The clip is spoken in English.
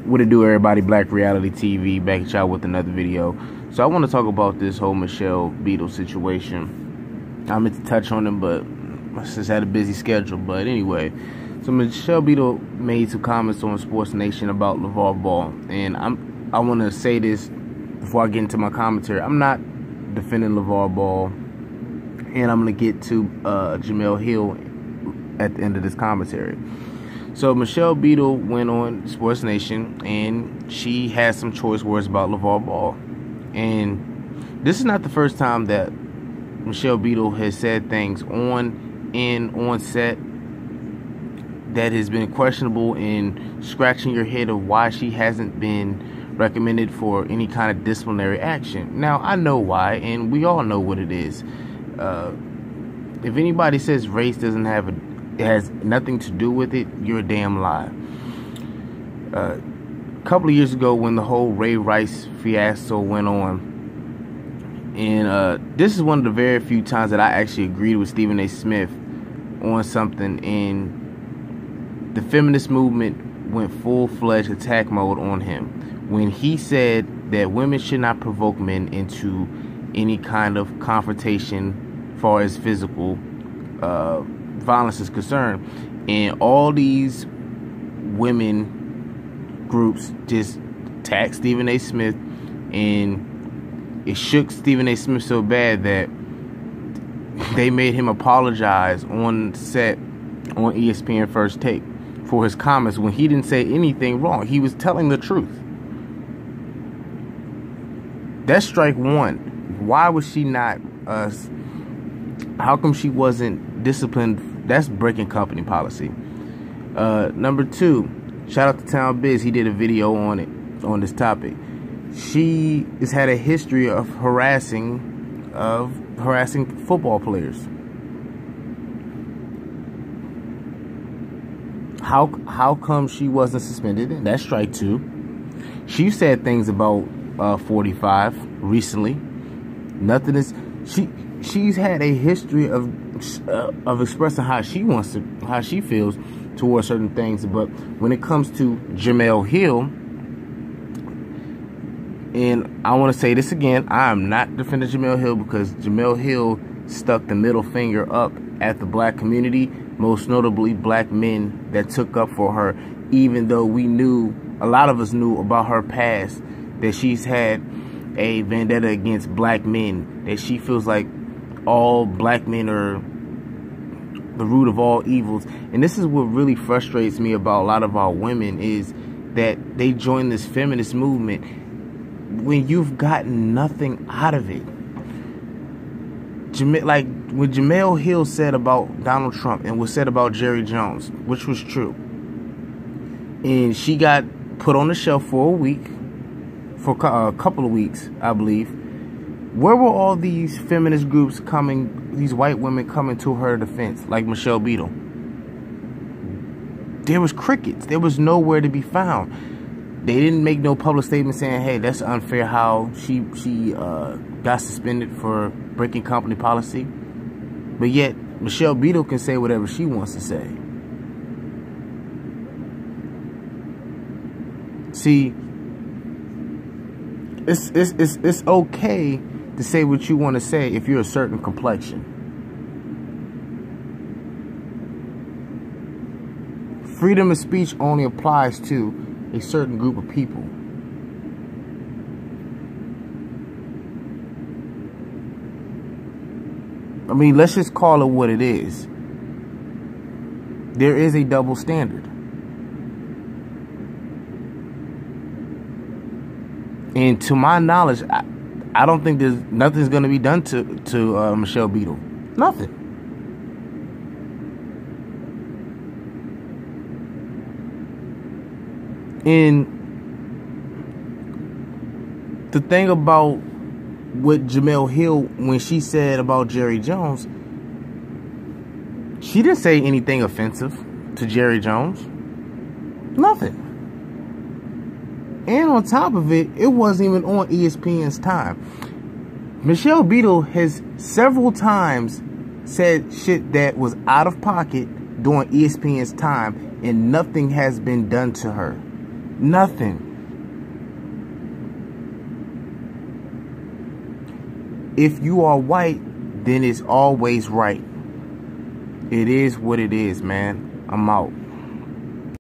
What it do, everybody? Black Reality TV back at y'all with another video. So I want to talk about this whole Michelle Beadle situation. I meant to touch on it, but I just had a busy schedule. But anyway, so Michelle Beadle made some comments on Sports Nation about LeVar Ball, and I want to say this before I get into my commentary. I'm not defending LeVar Ball, and I'm gonna get to Jemele Hill at the end of this commentary. So Michelle Beadle went on Sports Nation and she had some choice words about LeVar Ball. And this is not the first time that Michelle Beadle has said things on set that has been questionable and scratching your head of why she hasn't been recommended for any kind of disciplinary action. Now, I know why, and we all know what it is. If anybody says race doesn't have it has nothing to do with it, you're a damn lie. A couple of years ago, when the whole Ray Rice fiasco went on, and this is one of the very few times that I actually agreed with Stephen A. Smith on something, and the feminist movement went full-fledged attack mode on him when he said that women should not provoke men into any kind of confrontation as far as physical violence is concerned. And all these women groups just attacked Stephen A. Smith, and it shook Stephen A. Smith so bad that they made him apologize on set on ESPN First Take for his comments when he didn't say anything wrong. He was telling the truth. That's strike one. Why was she not how come she wasn't disciplined? That's breaking company policy. Number two, shout out to Town Biz. He did a video on it, on this topic. She has had a history of harassing football players. How come she wasn't suspended? That's strike two. She said things about 45 recently. Nothing is. She's had a history of expressing how she feels towards certain things. But when it comes to Jemele Hill, and I want to say this again, I am not defending Jemele Hill, because Jemele Hill stuck the middle finger up at the black community, most notably black men that took up for her, even though we knew, a lot of us knew about her past, that she's had a vendetta against black men, that she feels like all black men are the root of all evils. And this is what really frustrates me about a lot of our women, is that they join this feminist movement when you've gotten nothing out of it. Like what Jemele Hill said about Donald Trump and was said about Jerry Jones, which was true, and she got put on the shelf for a week, for a couple of weeks, I believe. Where were all these feminist groups coming, these white women coming to her defense, like Michelle Beadle? There was crickets. There was nowhere to be found. They didn't make no public statement saying, hey, that's unfair how she got suspended for breaking company policy. But yet, Michelle Beadle can say whatever she wants to say. See, it's okay to say what you want to say if you're a certain complexion. Freedom of speech only applies to a certain group of people. I mean, let's just call it what it is. There is a double standard. And to my knowledge, I don't think nothing's going to be done to Michelle Beadle. Nothing. And the thing about what Jemele Hill, when she said about Jerry Jones, she didn't say anything offensive to Jerry Jones. Nothing. And on top of it, it wasn't even on ESPN's time. Michelle Beadle has several times said shit that was out of pocket during ESPN's time, and nothing has been done to her. Nothing. If you are white, then it's always right. It is what it is, man. I'm out.